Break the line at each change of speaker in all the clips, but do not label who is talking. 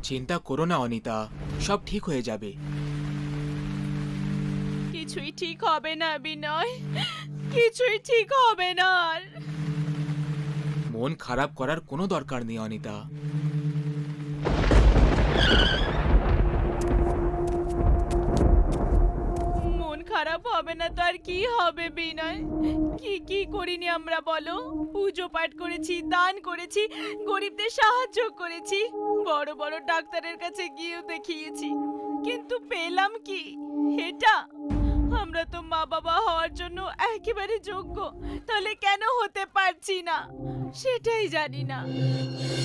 চিন্তা করো না অনিতা, সব ঠিক হয়ে যাবে।
কিছুই ঠিক হবে না বিনয়, কিছুই ঠিক হবে না আর।
মন খারাপ করার কোনো দরকার নেই অনিতা।
মন খারাপ হবে না তো আর কি হবে বিনয়? কি কি করিনি আমরা বলো? পুজো পাঠ করেছি, দান করেছি, গরিবদের সাহায্য করেছি, বড় বড় ডাক্তারের কাছে গিয়েও দেখিয়েছি, কিন্তু পেলাম কি এটা? আমরা তো মা বাবা হওয়ার জন্য একেবারে যোগ্য, তাহলে কেন হতে পারছি না সেটাই জানি না।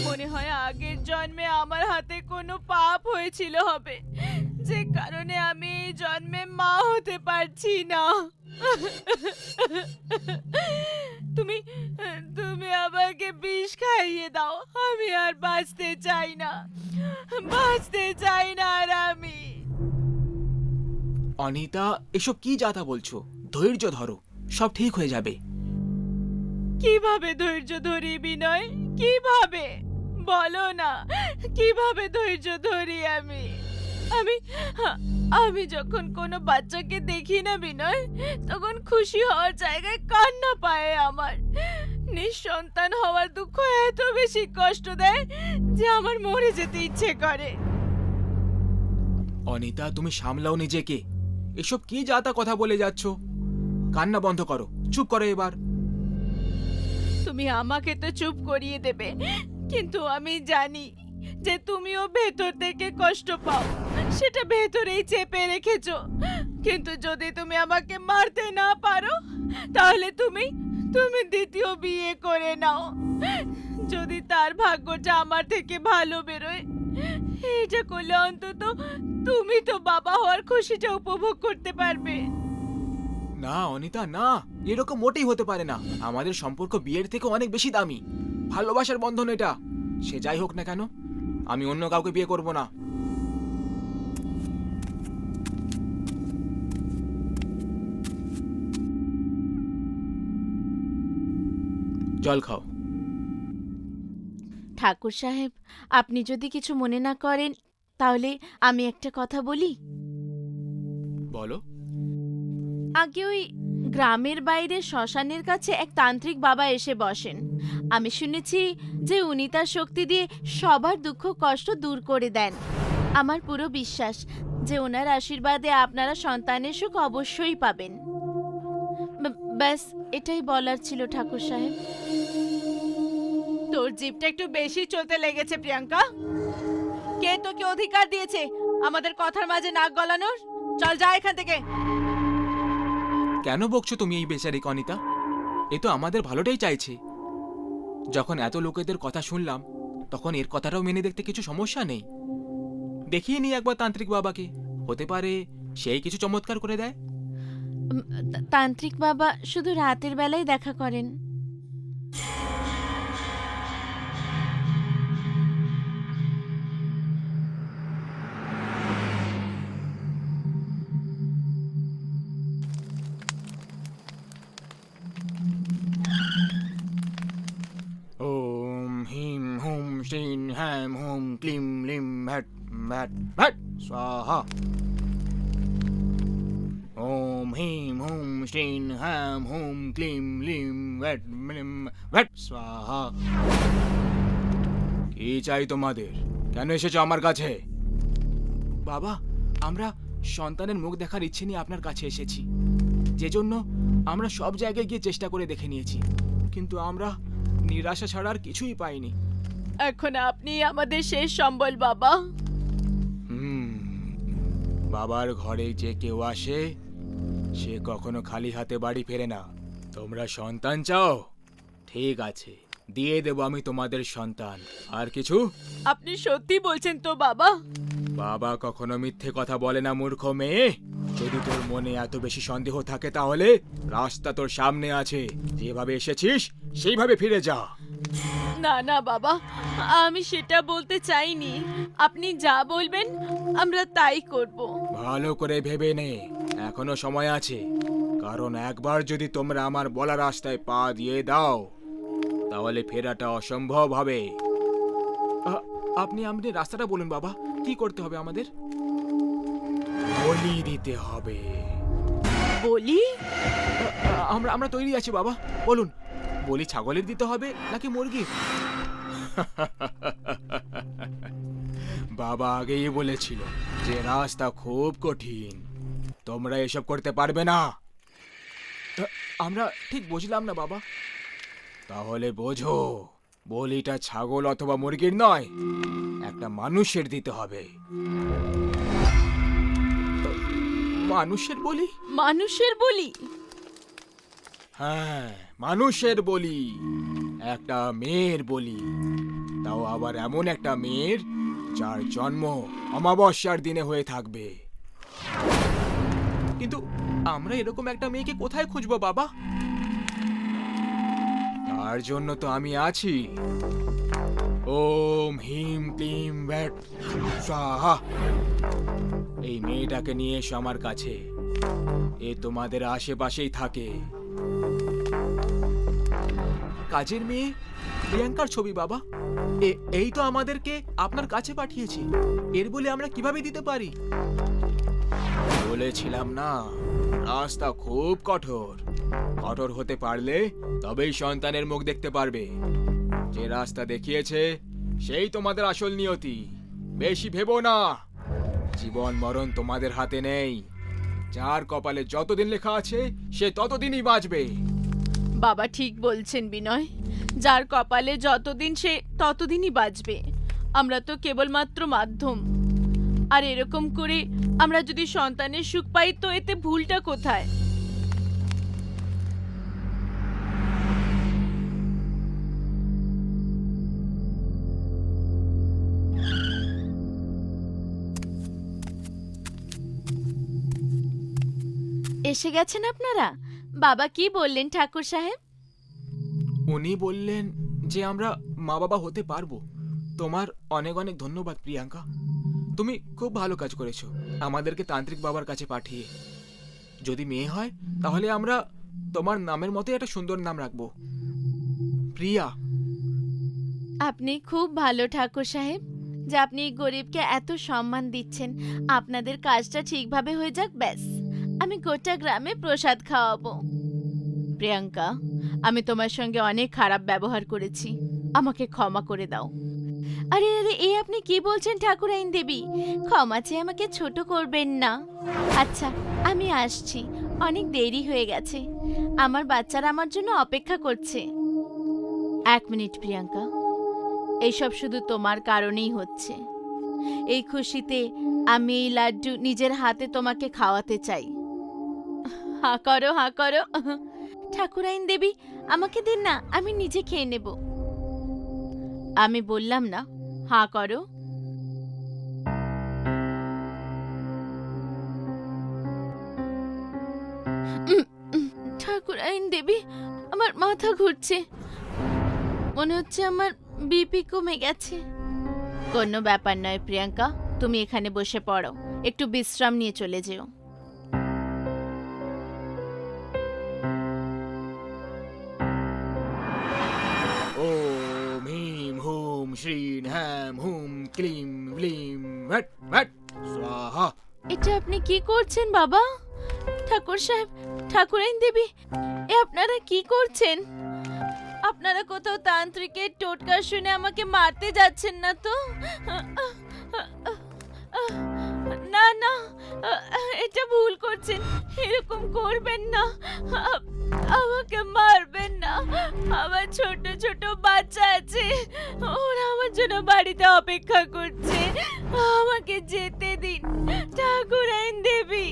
মনে হয় আগের জন্মে আমার হাতে কোনো পাপ হয়েছিল হবে, যে কারণে আমি এই জন্মে মা হতে পারছি না। তুমি তুমি আমাকে বিষ খাইয়ে দাও, আমি আর বাঁচতে চাই না, বাঁচতে চাই না আর আমি।
অনিতা, এসব কি যাতা বলছো? ধৈর্য ধরো, সব ঠিক হয়ে যাবে।
কিভাবে ধৈর্য ধরি বিনয়, কিভাবে? বলো না, কিভাবে ধৈর্য ধরি আমি? আমি আমি যখন কোনো বাচ্চাকে দেখি না বিনয়, তখন খুশি হওয়ার জায়গায় কান্না পায় আমার। নিঃসন্তান হওয়ার দুঃখ এত বেশি কষ্ট দেয় যে আমার মরে যেতে ইচ্ছে করে।
অনিতা, তুমি সামলাও নিজেকে। এসব কি যাতা কথা বলে যাচ্ছ? কান্না বন্ধ করো, চুপ করো এবার।
তুমি আমাকে তো চুপ করিয়ে দেবে, কিন্তু আমি জানি যে তুমিও ভেতর থেকে কষ্ট পাও, সেটা ভেতরেই চেপে রেখেছো। কিন্তু যদি তুমি আমাকে মারতে না পারো, তাহলে তুমি তুমি দ্বিতীয় বিয়ে করে নাও। যদি তার ভাগ্যটা আমার থেকে ভালো বেরোয়, এটা করলে অন্তত তুমি তো বাবা হওয়ার খুশিটা উপভোগ করতে পারবে।
না অনিতা, না, এরকম মোটেই হতে পারে না। আমাদের সম্পর্ক বিয়ের থেকে অনেক বেশি দামি, ভালোবাসার বন্ধন এটা। সে যাই হোক না কেন, আমি অন্য কাউকে বিয়ে করব না। জল খাও।
ঠাকুর সাহেব, আপনি যদি কিছু মনে না করেন, তাহলে আমি একটা কথা বলি।
বলো।
আগে ওই গ্রামের বাইরে শ্মশানের কাছে এক তান্ত্রিক বাবা এসে বসেন। আমি শুনেছি যে উনি তার শক্তি দিয়ে সবার দুঃখ কষ্ট দূর করে দেন। আমার পুরো বিশ্বাস যে ওনার আশীর্বাদে আপনারা সন্তানের সুখ অবশ্যই পাবেন। ব্যাস এটাই বলার ছিল ঠাকুর সাহেব। তোর জিভটা একটু বেশি চলতে লেগেছে প্রিয়াঙ্কা। কে তোকে অধিকার দিয়েছে আমাদের কথার মাঝে নাক গলানোর? চল যা এখান থেকে।
কেন বকছো তুমি এই বেচারিক অনিতা? এ তো আমাদের ভালোটাই চাইছে। যখন এত লোকেদের কথা শুনলাম, তখন এর কথাটাও মেনে দেখতে কিছু সমস্যা নেই। দেখিয়ে নি একবার তান্ত্রিক বাবাকে, হতে পারে সেই কিছু চমৎকার করে দেয়।
তান্ত্রিক বাবা শুধু রাতের বেলায় দেখা করেন।
ওম হিম হুম শ্রীং হ্যাম হুম ক্লিম লিম ভ্যাট ভ্যাট ভ্যাট স্বাহা। ওম হিম হুম শ্রীং হ্যাম হুম ক্লিম লিম ভ্যাট লিম ভ্যাট স্বাহা। কি চাই তোমাদের? কেন এসেছো আমার কাছে? বাবা, আমরা সন্তানের মুখ দেখার ইচ্ছে নিয়ে আপনার কাছে এসেছি, যে জন্য আমরা সব জায়গায় গিয়ে চেষ্টা করে দেখে নিয়েছি, কিন্তু আমরা নিরাশা ছাড়া আর কিছুই পাইনি।
এখন আপনি আমাদের শেষ সম্বল বাবা।
বাবার ঘরে যে কেউ আসে, সে কখনো খালি হাতে বাড়ি ফেরে না। তোমরা সন্তান চাও? ঠিক আছে, দিয়ে দেব আমি তোমাদের সন্তান। আর কিছু?
আপনি সত্যি বলছেন তো বাবা?
বাবা কখনো মিথ্যে কথা বলে না মূর্খ মেয়ে। যদি তোর মনে এত বেশি সন্দেহ থাকে, তাহলে রাস্তা তোর সামনে আছে। যেভাবে এসেছিস সেইভাবে ফিরে যা।
না না বাবা, আমি সেটা বলতে চাইনি। আপনি যা বলবেন আমরা তাই করব।
ভালো করে ভেবে নে, এখনো সময় আছে। কারণ একবার যদি তোমরা আমার বলা রাস্তায় পা দিয়ে দাও, তাহলে ফেরাটা অসম্ভব হবে। আপনি আপনি রাস্তাটা বলুন বাবা, কি করতে হবে আমাদের? বলি দিতে হবে।
বলি?
আমরা আমরা তৈরি আছি বাবা, বলুন। বলি ছাগলের দিতে হবে নাকি মুরগির? বাবা আগেই বলেছিল যে রাস্তা খুব কঠিন, তোমরা এসব করতে পারবে না। আমরা ঠিক বুঝলাম না বাবা। তাহলে বোঝো, বলিটা ছাগল অথবা মুরগির নয়, একটা মানুষের দিতে হবে। মানুষের বলি?
মানুষের বলি?
হ্যাঁ, মানুষের বলি, একটা মেয়ের বলি, তাও আবার এমন একটা মেয়ের যার জন্ম অমাবস্যার দিনে হয়ে থাকবে। কিন্তু আমরা এরকম একটা মেয়েকে কোথায় খুঁজবো বাবা? তার জন্য তো আমি আছি। ওম হিম ক্লিম ভ্যাট স্বাহা। এই মেয়েটাকে নিয়ে এসো আমার কাছে, এ তোমাদের আশেপাশেই থাকে। কাজের মেয়ে প্রিয়াঙ্কার ছবি বাবা, এই তো আমাদেরকে আপনার কাছে পাঠিয়েছে। এর বলে আমরা কিভাবে দিতে পারি? বলেছিলাম না, রাস্তা খুব কঠোর। কঠোর হতে পারলে তবেই সন্তানের মুখ দেখতে পারবে। যে রাস্তা দেখিয়েছে সেই তোমাদের আসল নিয়তি। বেশি ভেবো না, জীবন মরণ তোমাদের হাতে নেই। যার কপালে যতদিন লেখা আছে সে ততদিনই বাঁচবে।
বাবা ঠিক বলছেন বিনয়, যার কপালে যতদিন সে ততদিনই বাঁচবে। আমরা তো কেবলমাত্র মাধ্যম। আর এরকম করে আমরা যদি সন্তানের সুখ পাই তো এতে ভুলটা কোথায়? এসে গেছেন আপনারা? বাবা কি বললেন ঠাকুর সাহেব?
উনি বললেন যে আমরা মা বাবা হতে পারবো। তোমার অনেক অনেক ধন্যবাদ প্রিয়াঙ্কা, তুমি খুব ভালো কাজ করেছো আমাদেরকে তান্ত্রিক বাবার কাছে পাঠিয়ে। যদি মেয়ে হয় তাহলে আমরা তোমার নামের মতো একটা সুন্দর নাম রাখবো, প্রিয়া।
আপনি খুব ভালো ঠাকুর সাহেব, যে আপনি এই গরিবকে এত সম্মান দিচ্ছেন। আপনাদের কাজটা ঠিকভাবে হয়ে যাক ব্যাস, আমি গোটা গ্রামে প্রসাদ খাওয়াবো। প্রিয়াঙ্কা, আমি তোমার সঙ্গে অনেক খারাপ ব্যবহার করেছি, আমাকে ক্ষমা করে দাও। আরে আরে, এই আপনি কি বলছেন ঠাকুরাইন দেবী? ক্ষমা চেয়ে আমাকে ছোট করবেন না। আচ্ছা, আমি আসছি, অনেক দেরি হয়ে গেছে। আমার বাচ্চারা আমার জন্য অপেক্ষা করছে। 1 মিনিট প্রিয়াঙ্কা, এইসব শুধু তোমার কারণেই হচ্ছে। এই খুশিতে আমি এই লাড্ডু নিজের হাতে তোমাকে খাওয়াতে চাই। হা করো, হা করো। ঠাকুরাইন দেবী, আমাকে দিন না, আমি নিজে খেয়ে নেব। আমি বললাম না, হা করো। ঠাকুরাইন দেবী, আমার মাথা ঘুরছে, মনে হচ্ছে আমার বিপি কমে গেছে। কোনো ব্যাপার নয় প্রিয়াঙ্কা, তুমি এখানে বসে পড়ো, একটু বিশ্রাম নিয়ে চলে যেও।
ওম হিম হুম শ্রীন হ্যাম হুম ক্লিম ব্লিম ভ্যাট ভ্যাট স্বাহা।
এটা আপনি কি করছেন বাবা? ঠাকুর সাহেব, ঠাকুরাইন দেবী, এ আপনারা কি করছেন? আপনারা কোথাও তান্ত্রিকের টোটকা শুনে আমাকে মারতে যাচ্ছেন না তো? না না, এটা ভুল করছেন, এরকম করবেন না। আমাকে মারবেন না, আমার ছোট ছোট বাচ্চা আছে, ওরা আমার জন্য বাড়িতে অপেক্ষা করছে। আমাকে যেতে দিন ঠাকুরাইন দেবী,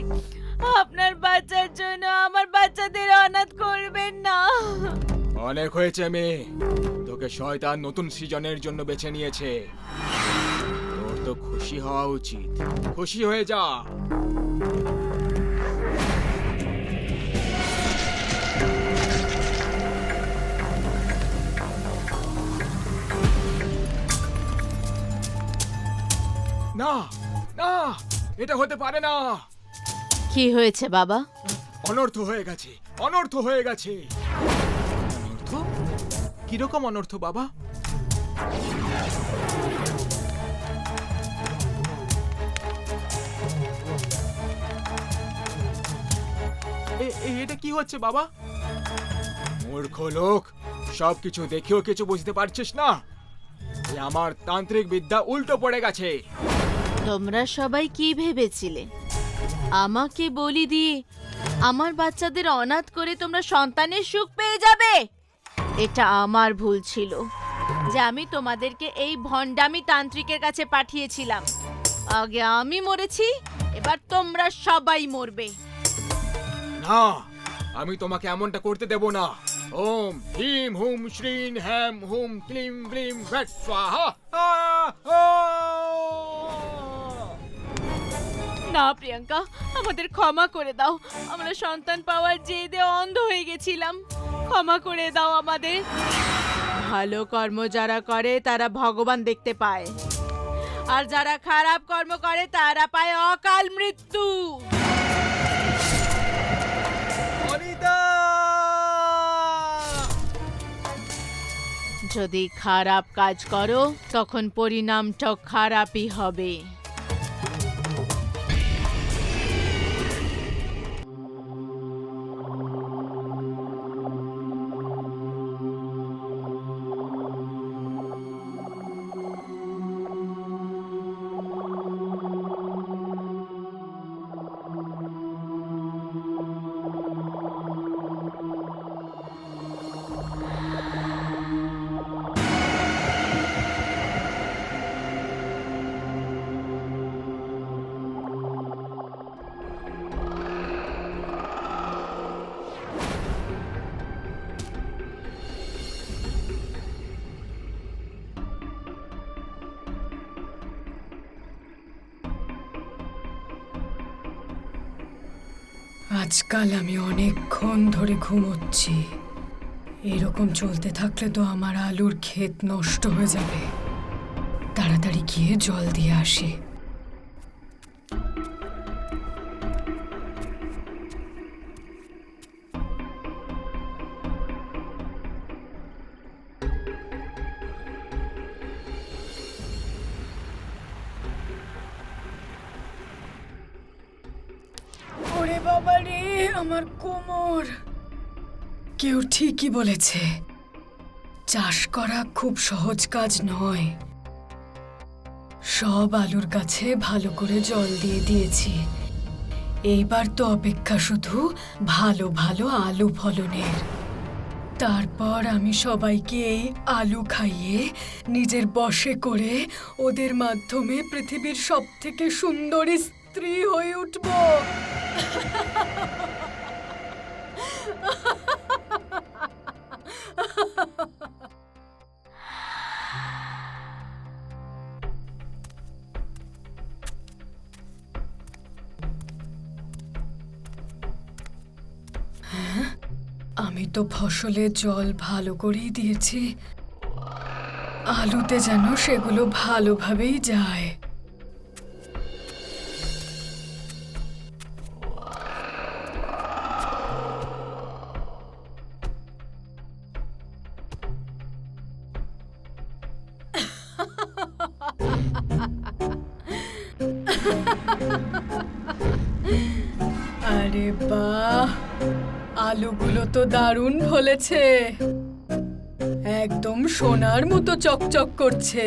আপনার বাচ্চার জন্য আমার বাচ্চাদের অনাথ করবেন না।
অনেক হয়েছে মেয়ে, তোকে শয়তান নতুন সৃজনের জন্য বেছে নিয়েছে। তোর তো খুশি হওয়া উচিত, খুশি হয়ে যা। না না, এটা হতে পারে না।
কি হয়েছে বাবা?
অনর্থ হয়ে গেছে, অনর্থ হয়ে গেছে। অনর্থ? কিরকম অনর্থ বাবা? এটা কি হচ্ছে বাবা? মূর্খ লোক, সবকিছু দেখেও কিছু বুঝতে পারছিস না? আমার তান্ত্রিক বিদ্যা উল্টো পড়ে গেছে।
তোমরা সবাই কি ভেবেছিলে? আমাকে বলি দিয়ে আমার বাচ্চাদের অনাথ করে তোমরা সন্তানের সুখ পেয়ে যাবে? এটা আমার ভুল ছিল যে আমি তোমাদেরকে এই ভণ্ডামি তান্ত্রিকের কাছে পাঠিয়েছিলাম। আগে আমি মরেছি, এবার তোমরা সবাই মরবে।
না, আমি তোমাকে এমনটা করতে দেব না। ওম হ্রিম হুম শ্রীং হ্যাম হুম ক্লিম ব্লিম ভ্যাট স্বাহা।
না প্রিয়াঙ্কা, আমাদের ক্ষমা করে দাও। আমরা সন্তান পাওয়ার জেদে অন্ধ হয়ে গেছিলাম। ক্ষমা করে দাও আমাদের। ভালো কর্ম যারা করে তারা ভগবান দেখতে পায়, আর যারা খারাপ কর্ম করে তারা পায় অকাল মৃত্যু। যদি খারাপ কাজ করো তখন পরিণামটা খারাপই হবে।
আজকাল আমি অনেকক্ষণ ধরে ঘুমোচ্ছি। এরকম চলতে থাকলে তো আমার আলুর ক্ষেত নষ্ট হয়ে যাবে। তাড়াতাড়ি গিয়ে জল দিয়ে আসি। ওরে বাবা রে, আমার কোমর। কেউ ঠিকই বলেছে, চাষ করা খুব সহজ কাজ নয়। সব আলুর গাছে ভালো করে জল দিয়ে দিয়েছি। এইবার তো অপেক্ষা শুধু ভালো ভালো আলু ফলনের। তারপর আমি সবাইকে এই আলু খাইয়ে নিজের বশে করে ওদের মাধ্যমে পৃথিবীর সবথেকে সুন্দরী স্ত্রী হয়ে উঠব। আমি তো ফসলে জল ভালো করেই দিয়েছি, আলুতে যেন সেগুলো ভালোভাবেই যায়। আরে বাহ, আলুগুলো তো দারুণ ফলেছে, একদম সোনার মতো চকচক করছে।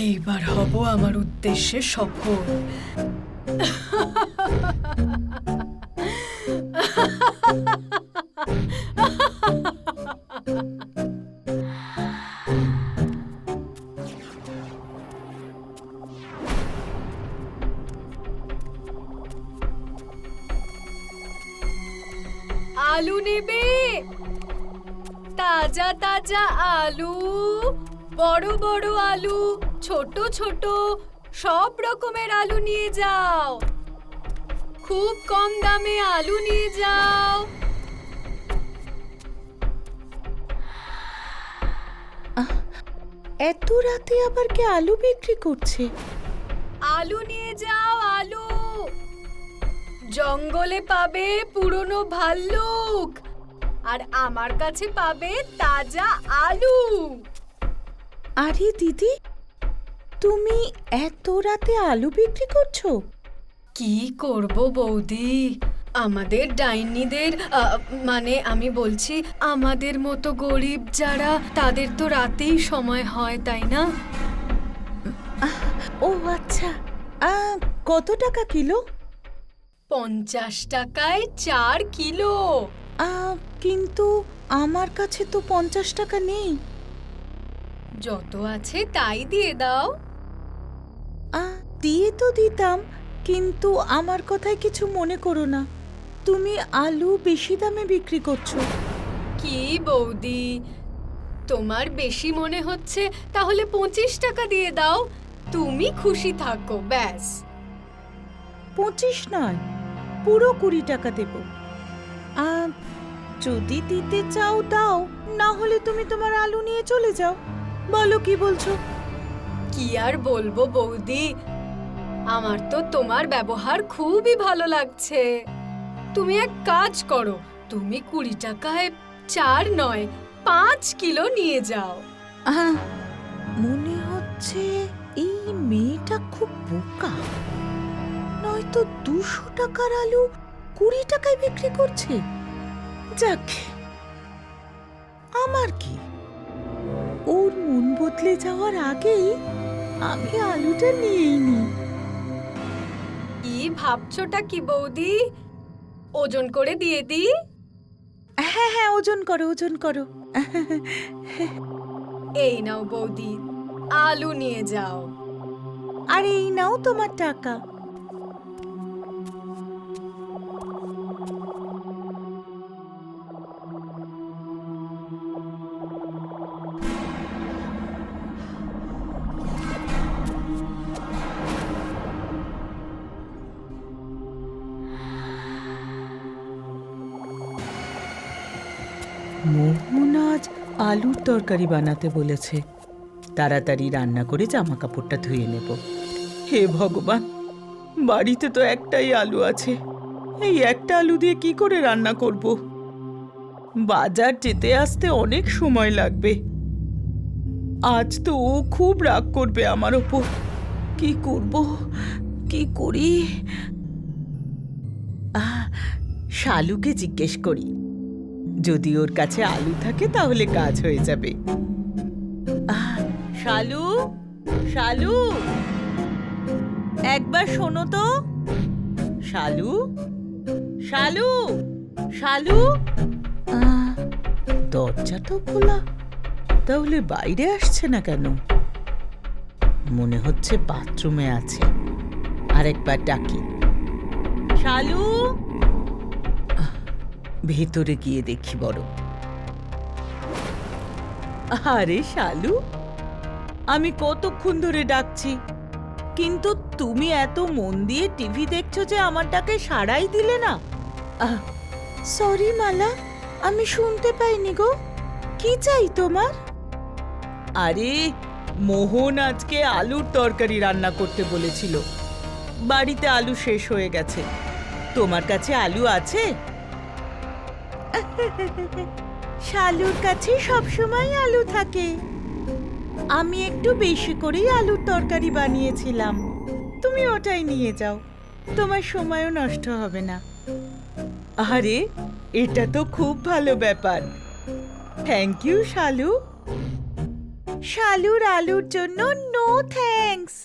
এইবার হব আমার উদ্দেশ্যে সফল। আলু নেবে? তাজা তাজা আলু, বড় বড় আলু, ছোট ছোট, সব রকমের আলু নিয়ে যাও। খুব কম দামে আলু নিয়ে যাও।
এত রাতে আবার কে আলু বিক্রি করছে?
আলু নিয়ে যাও, আলু। জঙ্গলে পাবে পুরনো ভাল্লুক, আর আমার কাছে পাবে তাজা আলু।
আরে দিদি, তুমি এত রাতে আলু বিক্রি করছো?
কি করব বৌদি, আমাদের ডাইনিদের মানে আমি বলছি আমাদের মতো গরিব যারা, তাদের তো রাতেই সময় হয়, তাই না?
ও আচ্ছা, কত টাকা কিলো?
50 টাকায় 4 কিলো।
কিন্তু আমার কাছে তো 50 টাকা নেই।
যত আছে তাই দিয়ে দাও।
দিয়ে তো দিতাম, কিন্তু আমার কথায় কিছু মনে করো না। তুমি আলু বেশি দামে বিক্রি করছো।
কি বৌদি, তোমার বেশি মনে হচ্ছে, তাহলে 25 টাকা দিয়ে দাও, তুমি খুশি থাকো ব্যাস।
25 নয়, পুরো 20 টাকা দেব। যদি দিতে চাও দাও, না হলে তুমি তোমার আলু নিয়ে চলে যাও। বলো কি বলছো?
কি আর বলবো বৌদি, আমার তো তোমার ব্যবহার খুবই ভালো লাগছে। তুমি এক কাজ করো, তুমি 20 টাকায় 4 নয় 5 কিলো নিয়ে যাও।
মনে হচ্ছে এই মেয়েটা খুব বোকা, নয়তো 200 টাকার আলু 20 টাকায় বিক্রি করছে। যাক, আমার কি, ওর মন বদলে যাওয়ার আগেই আমি আলুটা নিয়েই নি।
কি ভাবছোটা কি বৌদি, ওজন করে দিয়ে দিই?
হ্যাঁ হ্যাঁ, ওজন করো ওজন করো।
এই নাও বৌদি, আলু নিয়ে যাও।
আর এই নাও তোমার টাকা। মোহন আজ আলুর তরকারি বানাতে বলেছে। তাড়াতাড়ি রান্না করে জামা কাপড়টা ধুয়ে নেব। হে ভগবান, বাড়িতে তো একটাই আলু আছে, এই একটা আলু দিয়ে কি করে রান্না করব? বাজার যেতে আসতে অনেক সময় লাগবে। আজ তো ও খুব রাগ করবে আমার ওপর। কি করব, কি করি? শালুকে জিজ্ঞেস করি, যদি ওর কাছে আলু থাকে তাহলে কাজ হয়ে যাবে। শালু, শালু, একবার শোনো তো। শালু, শালু, শালু। দরজা তো খোলা, তাহলে বাইরে আসছে না কেন? মনে হচ্ছে বাথরুমে আছে। আরেকবার ডাকি, শালু। ভেতরে গিয়ে দেখি বড়। আরে শালু, আমি কতক্ষণ ধরে ডাকছি, কিন্তু তুমি এত মন দিয়ে টিভি দেখছো যে আমার ডাকে সাড়াই দিলে না। সরি মালা, আমি শুনতে পাইনি গো। কি চাই তোমার? আরে মোহন আজকে আলুর তরকারি রান্না করতে বলেছিল। বাড়িতে আলু শেষ হয়ে গেছে। তোমার কাছে আলু আছে? শালুর কাছে সবসময় আলু থাকে। আমি একটু বেশি করেই আলুর তরকারি বানিয়েছিলাম। তুমি ওটাই নিয়ে যাও, তোমার সময়ও নষ্ট হবে না। আরে এটা তো খুব ভালো ব্যাপার। থ্যাংক ইউ শালু। শালুর আলুর জন্য নো থ্যাঙ্কস।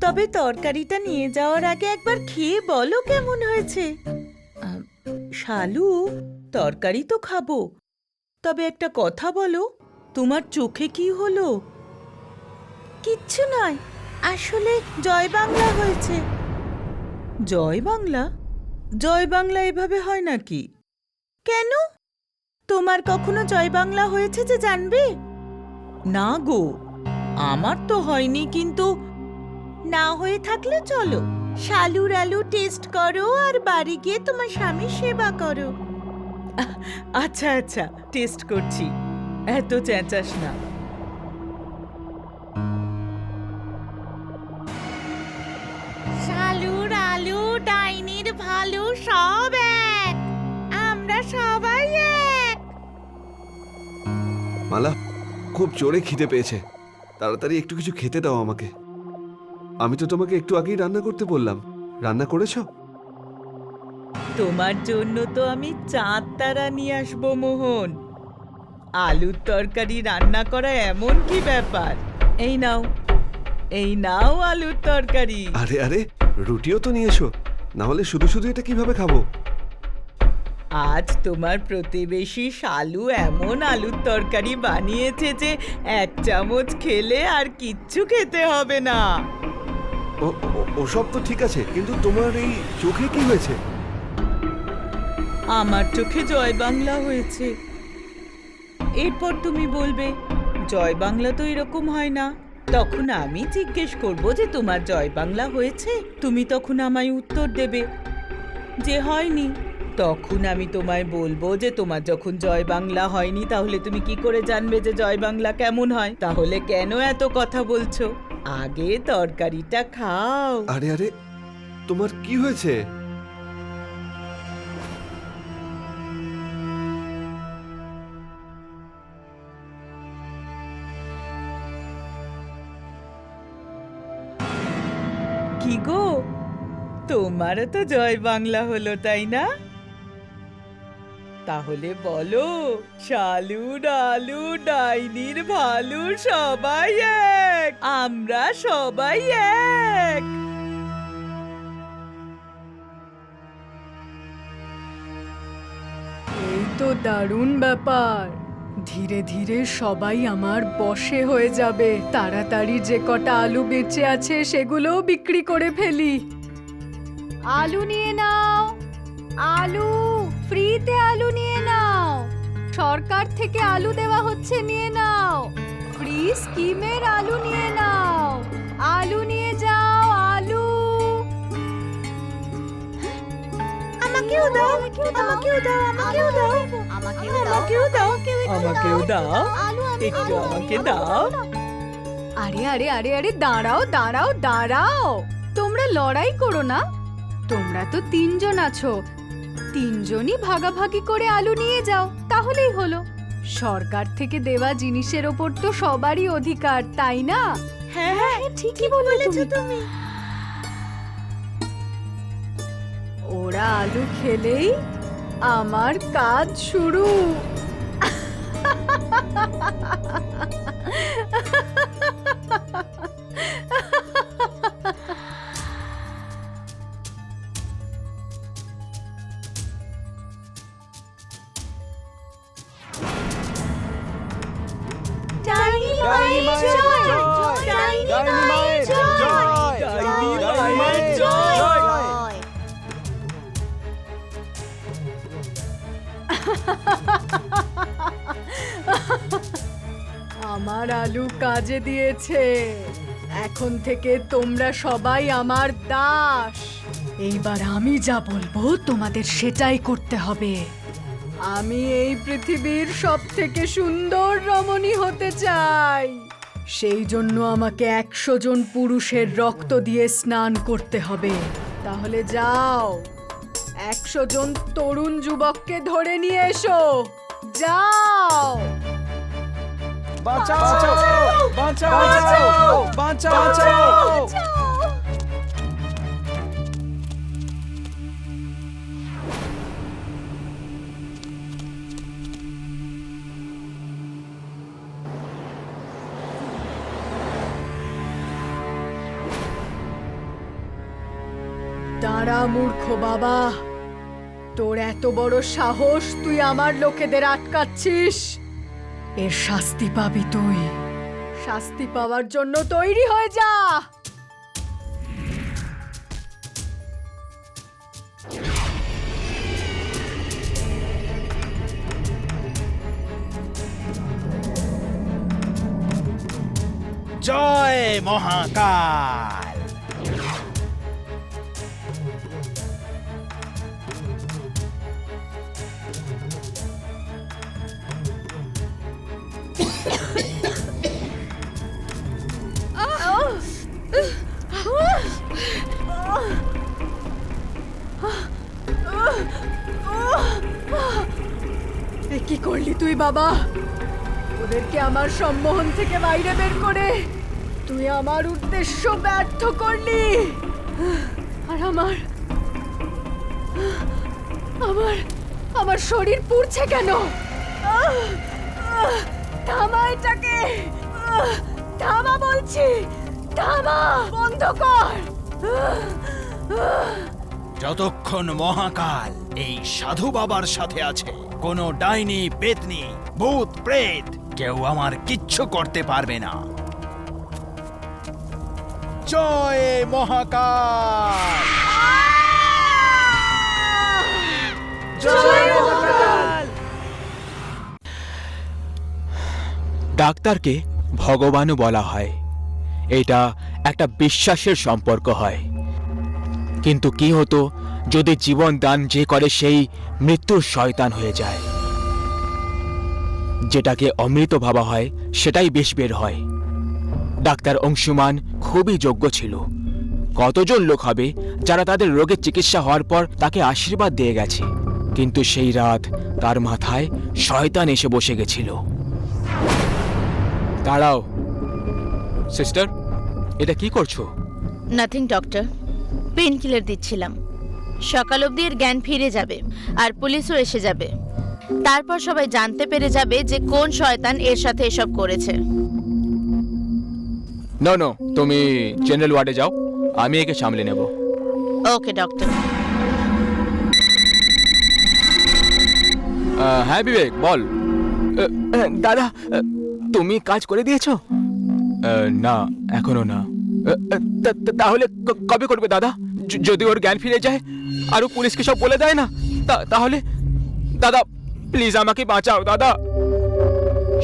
তবে তরকারিটা নিয়ে যাওয়ার আগে একবার খেয়ে বলো কেমন হয়েছে। শালু, তরকারি তো খাবো, তবে একটা কথা বলো, তোমার চোখে কি হলো? কিচ্ছু নয়, আসলে জয় বাংলা হয়েছে। জয় বাংলা? জয় বাংলা এভাবে হয় নাকি? কেন, তোমার কখনো জয় বাংলা হয়েছে যে জানবে? না গো, আমার তো হয়নি, কিন্তু না হয়ে থাকলে চলো শালুর আলু টেস্ট করো আর বাড়ি গিয়ে তোমার স্বামীর সেবা করো। আচ্ছা আচ্ছা, টেস্ট করছি, এত চেঁচাস না। শালুর আলু ডাইনির ভালু সব এক, আমরা সবাই এক।
মালা, খুব জোরে খিদে পেয়েছে, তাড়াতাড়ি একটু কিছু খেতে দাও আমাকে। আমি তো তোমাকে একটু আগেই রান্না করতে বললাম। রান্না করেছো?
তোমার জন্য তো আমি চাঁদ তারা নিয়ে আসবো মোহন। আলুর তরকারি রান্না করা এমন কি ব্যাপার? এই নাও, এই নাও আলুর তরকারি।
আরে আরে, রুটিও তো নিয়ে এসো, না হলে শুধু শুধু এটা কিভাবে খাবো?
আজ তোমার প্রতিবেশী শালু এমন আলুর তরকারি বানিয়েছে যে 1 চামচ খেলে আর কিচ্ছু খেতে হবে না।
ওসব তো ঠিক আছে, কিন্তু তোমার এই চোখে কি হয়েছে?
আমার চোখে জয় বাংলা হয়েছে। এরপর তুমি বলবে জয় বাংলা তো এরকম হয় না। তখন আমি জিজ্ঞেস করব যে তোমার জয় বাংলা হয়েছে, তুমি তখন আমায় উত্তর দেবে যে হয়নি। তখন আমি তোমায় বলবো যে তোমার যখন জয় বাংলা হয়নি তাহলে তুমি কি করে জানবে যে জয় বাংলা কেমন হয়? তাহলে কেন এত কথা বলছো? আগে তরকারিটা খাও।
আরে আরে, তোমার কি হয়েছে?
কি গো, তোমারও তো জয় বাংলা হলো তাই না? তাহলে বলো, শালু ডালু ডাইনির ভালু সবাই এক, আমরা সবাই এক।
এই তো দারুণ ব্যাপার। ধীরে ধীরে সবাই আমার বশে হয়ে যাবে। তাড়াতাড়ি যে কটা আলু বেঁচে আছে সেগুলোও বিক্রি করে ফেলি। আলু নিয়ে নাও, আলু ফ্রিতে আলু নিয়ে নাও। সরকার থেকে আলু দেওয়া হচ্ছে, নিয়ে নাও। ফ্রি স্কিমের আলু নিয়ে নাও। আলু নিয়ে যাও, আলু।
আমাকেও দাও, আমাকেও দাও, আমাকেও দাও, আমাকেও দাও, আমাকেও দাও, একটু আমাকে দাও।
আরে আরে আরে আরে, দাঁড়াও দাঁড়াও দাঁড়াও। তোমরা লড়াই করো না। তোমরা তো 3 জন আছো, 3 জনই ভাগাভাগি করে আলু নিয়ে যাও, তাহলেই হলো। সরকার থেকে দেওয়া জিনিসের ওপর তো সবারই অধিকার, তাই না?
হ্যাঁ হ্যাঁ,
ঠিকই বলেছো তুমি। ওরা আলু খেলেই আমার কাজ শুরু। আমার আলু কাজে দিয়েছে। এখন থেকে তোমরা সবাই আমার দাস। এইবার আমি যা বলবো তোমাদের সেটাই করতে হবে। আমি এই পৃথিবীর সবথেকে সুন্দর রমণী হতে চাই। সেই জন্য আমাকে 100 জন পুরুষের রক্ত দিয়ে স্নান করতে হবে। তাহলে যাও, 100 জন তরুণ যুবককে ধরে নিয়ে এসো। যাও।
বাঁচাও বাঁচাও বাঁচাও বাঁচাও।
দাঁড়া মূর্খ বাবা, তোর এত বড় সাহস, তুই আমার লোকেদের আটকাচ্ছিস। এর শাস্তি পাবি তুই। শাস্তি পাওয়ার জন্য তৈরি হয়ে যা।
জয় মহাকাল।
এ কি করলি তুই বাবা? ওদেরকে আমার সম্মোহন থেকে বাইরে বের করে তুই আমার উদ্দেশ্য ব্যর্থ করলি। আর আমার আমার আমার শরীর পুড়ছে কেন? থামা এটাকে! থামা বলছি! থামা! বন্ধ কর!
যতক্ষণ মহাকাল এই সাধু বাবার সাথে আছে, কোনো ডাইনি, পেতনি, ভূত, প্রেত কেউ আমার কিচ্ছু করতে পারবে না। জয় মহাকাল! জয় মহাকাল!
ডাক্তারকে ভগবানও বলা হয়। এটা একটা বিশ্বাসের সম্পর্ক হয়। কিন্তু কি হতো যদি জীবন দান যে করে সেই মৃত্যুর শয়তান হয়ে যায়? যেটাকে অমৃত ভাবা হয় সেটাই বেশ বের হয়। ডাক্তার অংশুমান খুবই যোগ্য ছিল। কতজন লোক হবে যারা তাদের রোগের চিকিৎসা হওয়ার পর তাকে আশীর্বাদ দিয়ে গেছে, কিন্তু সেই রাত তার মাথায় শয়তান এসে বসে গেছিল। দাঁড়াও সিস্টার, এটা কি করছো?
নাথিং ডক্টর, পেন কিলার দিচ্ছিলাম। সকাল অবধি এর জ্ঞান ফিরে যাবে আর পুলিশও এসে যাবে। তারপর সবাই জানতে পেরে যাবে যে কোন শয়তান এর সাথে এসব করেছে।
নো নো, তুমি জেনারেল ওয়ার্ডে যাও, আমি একে সামলে নেব।
ওকে ডক্টর।
হ্যাঁ বিবেক, বল। দাদা, তুমি কাজ করে দিয়েছো? না, এখনো না। তাহলে কবে করবে দাদা? যদি ওর জ্ঞান ফিরে যায় আর ও পুলিশকে সব বলে দেয় না, তাহলে দাদা প্লিজ আমাকে বাঁচাও দাদা।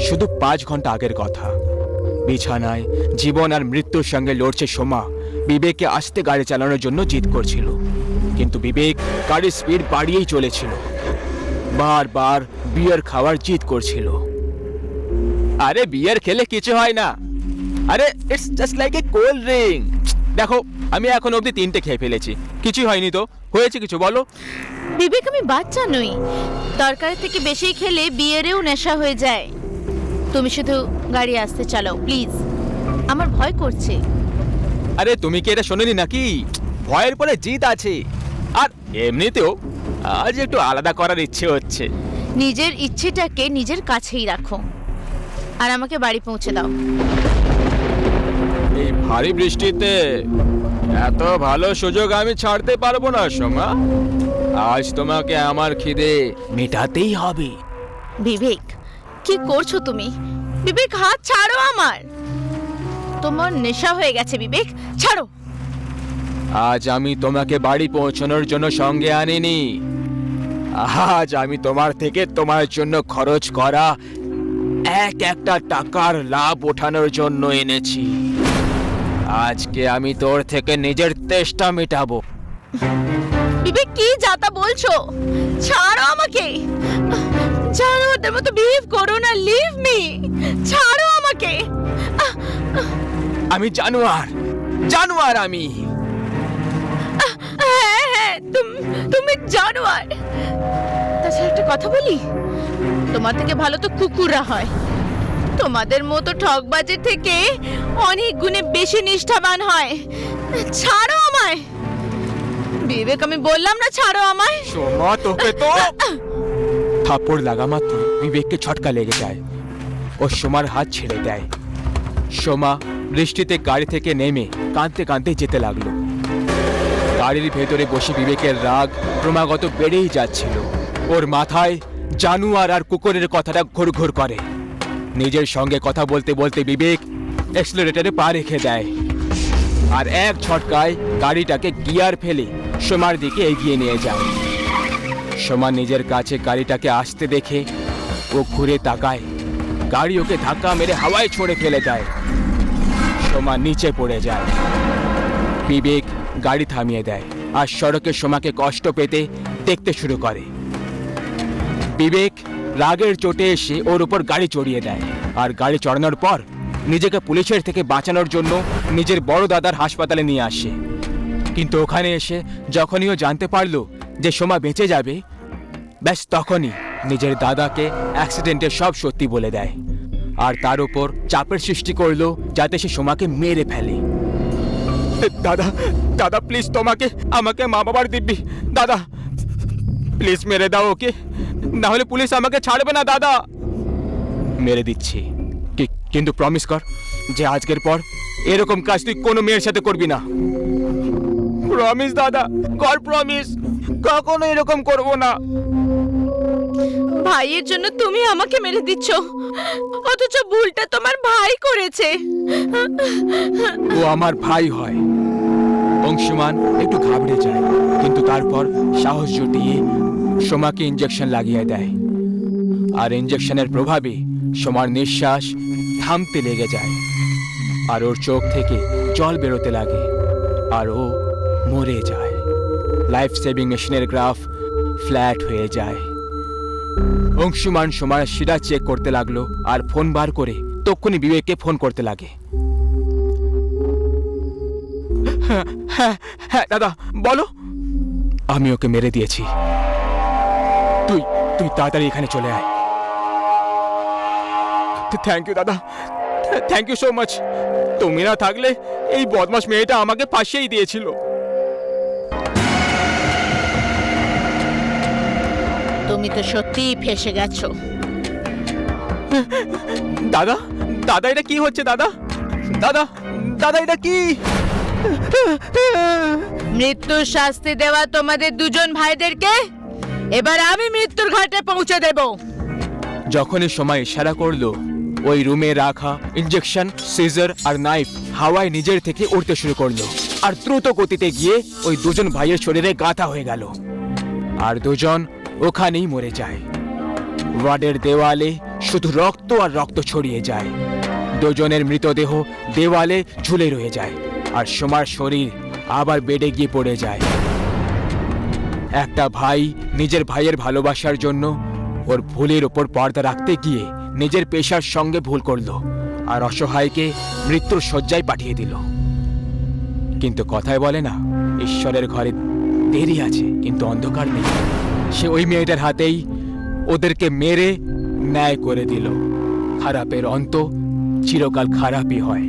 শুধু 5 ঘন্টা আগের কথা। বিছানায় জীবন আর মৃত্যুর সঙ্গে লড়ছে সোমা। বিবেককে আস্তে গাড়ি চালানোর জন্য জিদ করছিল, কিন্তু বিবেক গাড়ির স্পিড বাড়িয়েই চলেছিল। বারবার বিয়ার খাওয়ার জিদ করছিল। আরে বিয়ার খেলে কিছু হয় না, আরে it's just like a cold drink. দেখো আমি এখন অবধি 3টে খেয়ে ফেলেছি, কিছুই হয়নি তো। হয়েছে কিছু বলো?
বিবেক, আমি বাচ্চা নই। দরকারের থেকে বেশি খেলে বিয়েরেও নেশা হয়ে যায়। তুমি শুধু গাড়ি আসতে চালাও প্লিজ, আমার ভয় করছে।
আরে তুমি কি এটা শোনোনি নাকি? ভয়ের পরে জিত আছে। আর এমনিতেও আজ একটু আলাদা করার ইচ্ছে হচ্ছে।
নিজের ইচ্ছেটাকে নিজের কাছেই রাখো আর আমাকে বাড়ি পৌঁছে দাও।
এই ভারী বৃষ্টিতে এত ভালো সুযোগ আমি ছাড়তে পারবো না সোমা। আজ তোমাকে আমার খিদে মেটাতেই হবে।
বিবেক, কি করছো তুমি? বিবেক, হাত ছাড়ো আমার। তোমার নেশা হয়ে গেছে বিবেক, ছাড়ো।
আজ আমি তোমাকে বাড়ি পৌঁছানোর জন্য সঙ্গে আনিনি। আজ আমি তোমার থেকে তোমার জন্য খরচ করা একটা টাকার লাভ ওঠানোর জন্য এনেছি। আজকে আমি তোর থেকে নিজের তেষ্টা মেটাবো।
বিবেক, কি যাতা বলছো? ছাড়ো আমাকে। ছাড়ো, ওদের মতো বিহেভ করো না। লিভ মি, ছাড়ো আমাকে।
আমি জানোয়ার, জানোয়ার আমি।
হ্যাঁ হ্যাঁ, তুমি জানোয়ার। তাছাড়া একটা কথা বলি, তোমার থেকে ভালো তো কুকুররা হয়। তোমাদের মতো ঠকবাজের থেকে অনেক গুণে বেশি নিষ্ঠাবান হয়। ছাড়ো আমায় বিবেক, আমি বললাম না ছাড়ো আমায়।
সোমা, তোকে তো থাপ্পড় লাগা মাত্র বিবেককে ছটকা লেগে যায়। ও সোমার হাত ছেড়ে দেয়। সোমা বৃষ্টিতে গাড়ি থেকে নেমে কাঁদতে কাঁদতে যেতে লাগলো। গাড়ির ভেতরে বসে বিবেকের রাগ ক্রমাগত বেড়েই যাচ্ছিল। ওর মাথায় জানোয়ার আর কুকুরের কথাটা ঘুরঘুর করে। নিজের সঙ্গে কথা বলতে বলতে বিবেক অ্যাক্সিলারেটরে পা রেখে দেয় আর এক ঝটকায় গাড়িটাকে গিয়ার ফেলে সোমার দিকে এগিয়ে নিয়ে যায়। সোমা নিজের কাছে গাড়িটাকে আসতে দেখে ও ঘুরে তাকায়। গাড়ি ওকে ধাক্কা মেরে হাওয়ায় ছড়ে ফেলে দেয়। সোমা নিচে পড়ে যায়। বিবেক গাড়ি থামিয়ে দেয় আর সড়কে সোমাকে কষ্ট পেতে দেখতে শুরু করে। বিবেক রাগের চোটে এসে ওর উপর গাড়ি চড়িয়ে দেয় আর গাড়ি চড়ানোর পর নিজেকে পুলিশের থেকে বাঁচানোর জন্য নিজের বড় দাদার হাসপাতালে নিয়ে আসে। কিন্তু ওখানে এসে যখনই ও জানতে পারলো যে সোমা বেঁচে যাবে, ব্যাস তখনই নিজের দাদাকে অ্যাক্সিডেন্টের সব সত্যি বলে দেয় আর তার উপর চাপের সৃষ্টি করলো যাতে সে সোমাকে মেরে ফেলে। দাদা দাদা প্লিজ তোমাকে আমাকে মা বাবার দিব্যি দাদা প্লিজ মেরে দাও ওকে, না হলে পুলিশ আমাকে ছাড়বে না দাদা। মেরে দিচ্ছি, কিন্তু প্রমিস কর যে আজকের পর এরকম কাজ তুই কোনো মেয়ের সাথে করবি না। প্রমিস দাদা, কর প্রমিস, কখনো এরকম করব না।
ভাইয়ের জন্য তুমি আমাকে মেরে দিচ্ছ, অথচ ভুলটা তোমার ভাই করেছে।
ও আমার ভাই হয়। অংশুমান একটু ঘাবড়ে যায়, কিন্তু তারপর সাহস জুটিয়ে সোমাকে ইঞ্জেকশন লাগিয়ে দেয়। আর ইঞ্জেকশনের প্রভাবে সোমার নিঃশ্বাস থামতে লেগে যায়, আর ওর চোখ থেকে জল বেরোতে লাগে, আর ও মরে যায়। লাইফ সেভিং মেশিনের গ্রাফ ফ্ল্যাট হয়ে যায়। অংশুমান সোমার শিরা চেক করতে লাগলো, আর ফোন বার করে তক্ষুনি বিবেককে ফোন করতে লাগে। হ্যাঁ হ্যাঁ হ্যাঁ দাদা বলো। আমি ওকে মেরে দিয়েছি, তুই তুই তাড়াতাড়ি এখানে চলে আয়। থ্যাংক ইউ দাদা, থ্যাংক ইউ সো মাচ। তুমি না থাকলে এই বদমাস মেয়েটা আমাকে ফাঁসিয়েই দিয়েছিল।
তুমি তো সত্যিই ফেসে গেছো।
দাদা দাদা এটা কি হচ্ছে দাদা? দাদা দাদা এটা কি?
মৃত্যুর শাস্তি দেওয়া তোমাদের দুজন ভাইদেরকে এবার আমি মৃত্যুর ঘাটে পৌঁছে দেব।
যখনই সময় ইশারা করলো, ওই রুমে রাখা ইঞ্জেকশন, সিজার আর নাইফ হাওয়ায় নিজের থেকে উড়তে শুরু করলো, আর দ্রুত গতিতে গিয়ে ওই দুজন ভাইয়ের শরীরে গাঁথা হয়ে গেল, আর দুজন ওখানেই মরে যায়। ওয়ার্ডের দেওয়ালে শুধু রক্ত আর রক্ত ছড়িয়ে যায়। দুজনের মৃতদেহ দেওয়ালে ঝুলে রয়ে যায়, আর সোমার শরীর আবার বেডে গিয়ে পড়ে যায়। একটা ভাই নিজের ভাইয়ের ভালোবাসার জন্য ওর ভুলের ওপর পর্দা রাখতে গিয়ে নিজের পেশার সঙ্গে ভুল করলো, আর অসহায়কে মৃত্যুর শয্যায় পাঠিয়ে দিল। কিন্তু কথায় বলে না, ঈশ্বরের ঘরে দেরি আছে কিন্তু অন্ধকার নেই। সে ওই মেয়েটার হাতেই ওদেরকে মেরে ন্যায় করে দিল। খারাপের অন্ত চিরকাল খারাপই হয়।